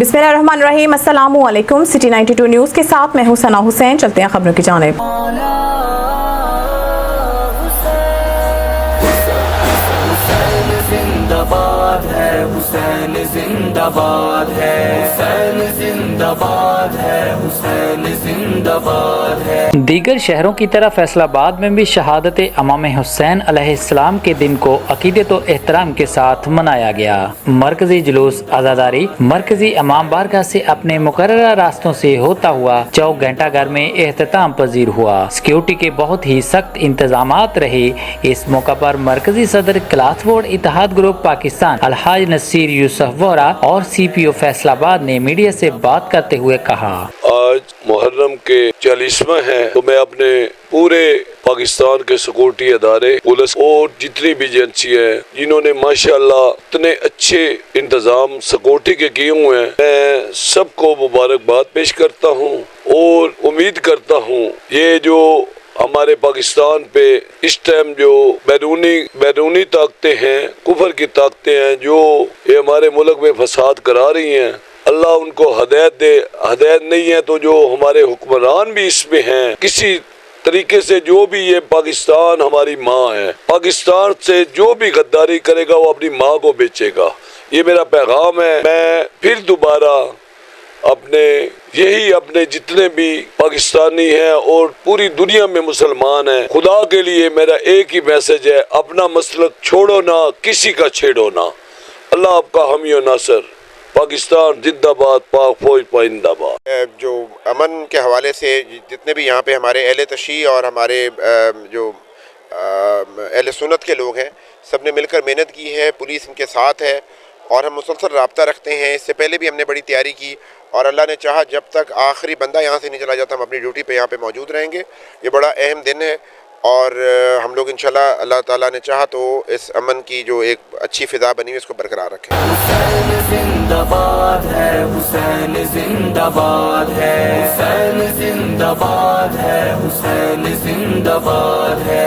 बिस्मिल्लाहिर्रहमानिर्रहीम, अस्सलामु अलैकुम। सिटी 92 न्यूज़ के साथ मैं हूं सना हुसैन। चलते हैं खबरों की जानिब। जिंदाबाद है हुसैन, जिंदाबाद है हुसैन, जिंदाबाद है हुसैन, जिंदाबाद है। दीगर शहरों की तरह फैसलाबाद में भी शहादत इमाम हुसैन अलैहिस्सलाम के दिन को अकीदत व एहतराम के साथ मनाया गया। मरकजी जुलूस आज़ादारी मरकजी इमाम बारगाह से अपने मुकर्ररा रास्तों से होता हुआ चौक घंटा घर में एहतमाम पजीर हुआ। सिक्योरिटी के बहुत ही सख्त इंतजामात रहे। इस मौका पर मरकजी सदर class board Ittehad group Pakistan अलहाज नसीर यूसुफ वोरा और CPO फैसलाबाद ने मीडिया से बात करते हुए कहा, आज मुहर्रम के 40वां है, तो मैं अपने पूरे पाकिस्तान के सिक्योरिटी अदारे, पुलिस और जितनी भी एजेंसी है जिन्होंने माशाअल्लाह इतने अच्छे इंतजाम सिक्योरिटी के किए हुए हैं, मैं सबको मुबारकबाद पेश करता हूँ और उम्मीद करता हूँ ये जो हमारे पाकिस्तान पे इस टाइम जो बैरूनी ताकतें हैं, कुफर की ताकतें हैं, जो ये हमारे मुल्क में फसाद करा रही हैं, अल्लाह उनको हदायत दे। हदायत नहीं है तो जो हमारे हुक्मरान भी इसमें हैं, किसी तरीके से जो भी ये पाकिस्तान हमारी माँ है, पाकिस्तान से जो भी गद्दारी करेगा वो अपनी माँ को बेचेगा। ये मेरा पैगाम है। मैं फिर दोबारा अपने जितने भी पाकिस्तानी हैं और पूरी दुनिया में मुसलमान हैं, खुदा के लिए मेरा एक ही मैसेज है, अपना मसलक छोड़ो ना, किसी का छेड़ो ना। अल्लाह आपका हामी और नासर। पाकिस्तान जिंदाबाद, पाक फौज पाइंदाबाद। जो अमन के हवाले से जितने भी यहाँ पे हमारे अहले तशी और हमारे जो अहले सुन्नत के लोग हैं, सब ने मिलकर मेहनत की है। पुलिस इनके साथ है और हम मुसलसल रब्ता रखते हैं। इससे पहले भी हमने बड़ी तैयारी की और अल्लाह ने चाहा जब तक आखिरी बंदा यहाँ से नहीं चला जाता हम अपनी ड्यूटी पे यहाँ पे मौजूद रहेंगे। ये बड़ा अहम दिन है और हम लोग इंशाल्लाह अल्लाह ताला ने चाहा तो इस अमन की जो एक अच्छी फ़िज़ा बनी हुई इसको बरकरार रखें। हुसैन जिंदाबाद है, हुसैन जिंदाबाद है, हुसैन जिंदाबाद है, हुसैन जिंदाबाद है।